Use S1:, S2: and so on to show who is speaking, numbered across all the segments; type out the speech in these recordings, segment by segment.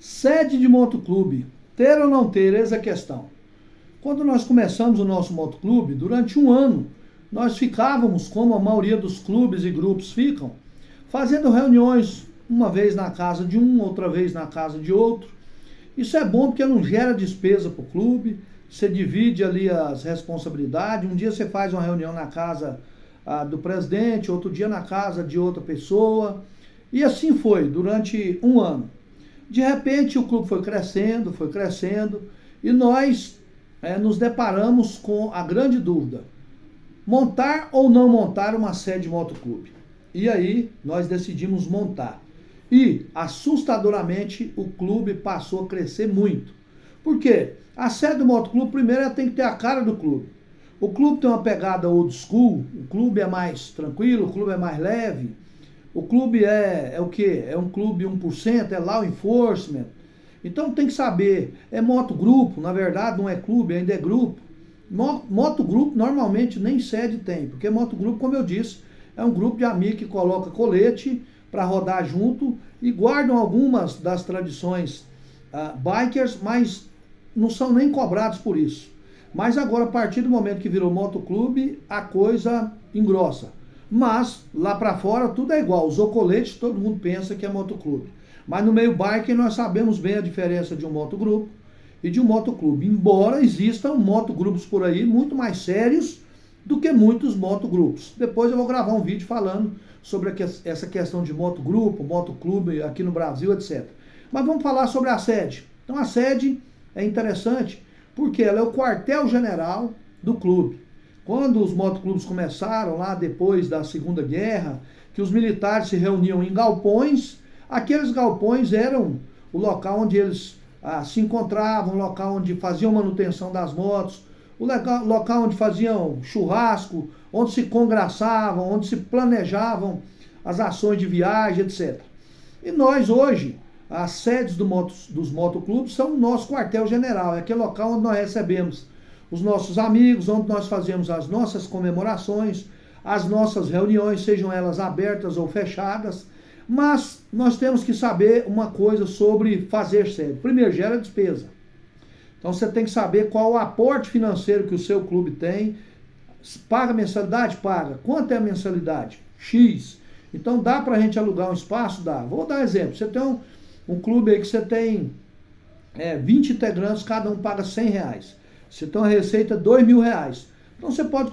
S1: Sede de motoclube, ter ou não ter, essa é a questão. Quando nós começamos o nosso motoclube, durante um ano, nós ficávamos, como a maioria dos clubes e grupos ficam, fazendo reuniões, uma vez na casa de um, outra vez na casa de outro. Isso é bom porque não gera despesa para o clube, você divide ali as responsabilidades. Um dia você faz uma reunião na casa do presidente, outro dia na casa de outra pessoa. E assim foi, durante um ano. De repente o clube foi crescendo, e nós nos deparamos com a grande dúvida: montar ou não montar uma sede de motoclube? E aí nós decidimos montar. E, assustadoramente, o clube passou a crescer muito. Por quê? A sede do motoclube, primeiro, ela tem que ter a cara do clube. O clube tem uma pegada old school, o clube é mais tranquilo, o clube é mais leve. O clube é o quê? É um clube 1%, é law enforcement. Então tem que saber, é motogrupo, na verdade não é clube, ainda é grupo. Motogrupo normalmente nem sede tem, porque motogrupo, como eu disse, é um grupo de amigos que coloca colete para rodar junto e guardam algumas das tradições bikers, mas não são nem cobrados por isso. Mas agora, a partir do momento que virou motoclube, a coisa engrossa. Mas lá para fora tudo é igual, usou colete, todo mundo pensa que é motoclube. Mas no meio biker nós sabemos bem a diferença de um motogrupo e de um motoclube. Embora existam motogrupos por aí muito mais sérios do que muitos motogrupos. Depois eu vou gravar um vídeo falando sobre essa questão de motogrupo, motoclube aqui no Brasil, etc. Mas vamos falar sobre a sede. Então a sede é interessante porque ela é o quartel-general do clube. Quando os motoclubes começaram lá depois da Segunda Guerra, que os militares se reuniam em galpões, aqueles galpões eram o local onde eles se encontravam, o local onde faziam manutenção das motos, o local onde faziam churrasco, onde se congraçavam, onde se planejavam as ações de viagem, etc. E nós hoje, as sedes dos motoclubes são o nosso quartel-general, é aquele local onde nós recebemos os nossos amigos, onde nós fazemos as nossas comemorações, as nossas reuniões, sejam elas abertas ou fechadas. Mas nós temos que saber uma coisa sobre fazer sede. Primeiro, gera despesa. Então você tem que saber qual o aporte financeiro que o seu clube tem. Paga mensalidade? Paga. Quanto é a mensalidade? X. Então dá para a gente alugar um espaço? Dá. Vou dar um exemplo. Você tem um clube aí que você tem 20 integrantes, cada um paga R$100. Você tem uma receita de R$2.000. Então você pode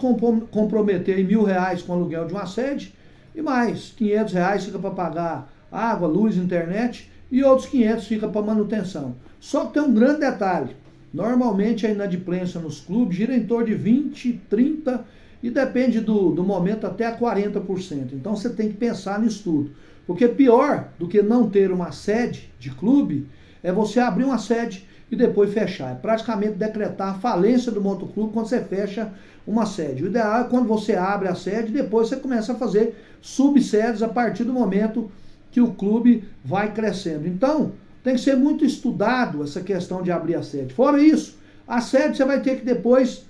S1: comprometer em R$1.000 com o aluguel de uma sede e mais R$500 fica para pagar água, luz, internet e outros 500 fica para manutenção. Só que tem um grande detalhe. Normalmente a inadimplência nos clubes gira em torno de 20, 30 e depende do momento até 40%. Então você tem que pensar nisso tudo. Porque pior do que não ter uma sede de clube é você abrir uma sede e depois fechar. É praticamente decretar a falência do motoclube quando você fecha uma sede. O ideal é quando você abre a sede e depois você começa a fazer subsedes a partir do momento que o clube vai crescendo. Então, tem que ser muito estudado essa questão de abrir a sede. Fora isso, a sede você vai ter que depois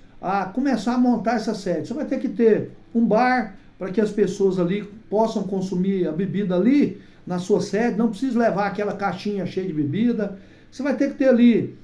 S1: começar a montar essa sede. Você vai ter que ter um bar para que as pessoas ali possam consumir a bebida ali na sua sede. Não precisa levar aquela caixinha cheia de bebida. Você vai ter que ter ali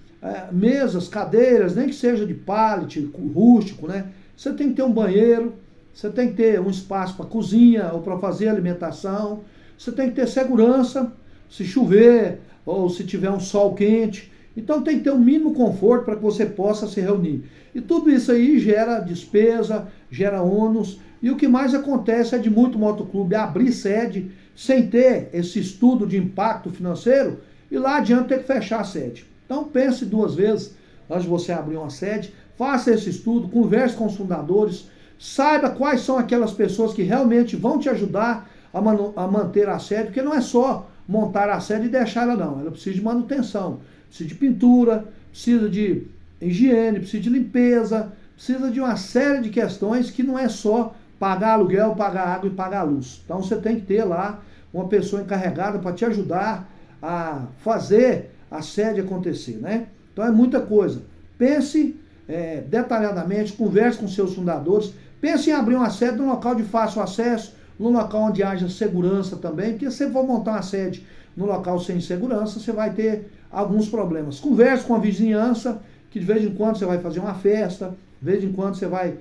S1: mesas, cadeiras, nem que seja de pallet, rústico, né? Você tem que ter um banheiro, você tem que ter um espaço para cozinha ou para fazer alimentação. Você tem que ter segurança, se chover ou se tiver um sol quente. Então tem que ter o mínimo conforto para que você possa se reunir. E tudo isso aí gera despesa, gera ônus. E o que mais acontece é de muito motoclube abrir sede sem ter esse estudo de impacto financeiro e lá adiante ter que fechar a sede. Então pense duas vezes antes de você abrir uma sede, faça esse estudo, converse com os fundadores, saiba quais são aquelas pessoas que realmente vão te ajudar a manter a sede, porque não é só montar a sede e deixar ela não, ela precisa de manutenção, precisa de pintura, precisa de higiene, precisa de limpeza, precisa de uma série de questões que não é só pagar aluguel, pagar água e pagar luz. Então você tem que ter lá uma pessoa encarregada para te ajudar a fazer a sede acontecer, né? Então é muita coisa. Pense detalhadamente, converse com seus fundadores, pense em abrir uma sede num local de fácil acesso, num local onde haja segurança também, porque se você for montar uma sede no local sem segurança, você vai ter alguns problemas. Converse com a vizinhança, que de vez em quando você vai fazer uma festa, de vez em quando você vai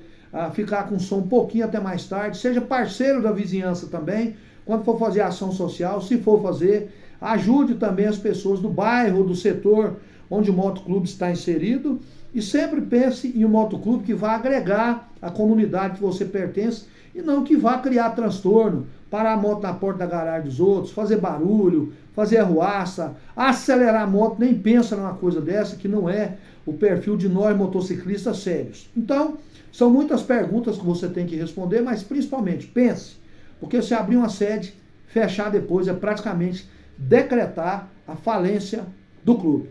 S1: ficar com som um pouquinho até mais tarde. Seja parceiro da vizinhança também, quando for fazer ação social, se for fazer, ajude também as pessoas do bairro, do setor onde o motoclube está inserido, e sempre pense em um motoclube que vá agregar a comunidade que você pertence e não que vá criar transtorno, parar a moto na porta da garagem dos outros, fazer barulho, fazer arruaça, acelerar a moto. Nem pensa numa coisa dessa, que não é o perfil de nós motociclistas sérios. Então, são muitas perguntas que você tem que responder, mas principalmente pense, porque se abrir uma sede, fechar depois é praticamente decretar a falência do clube.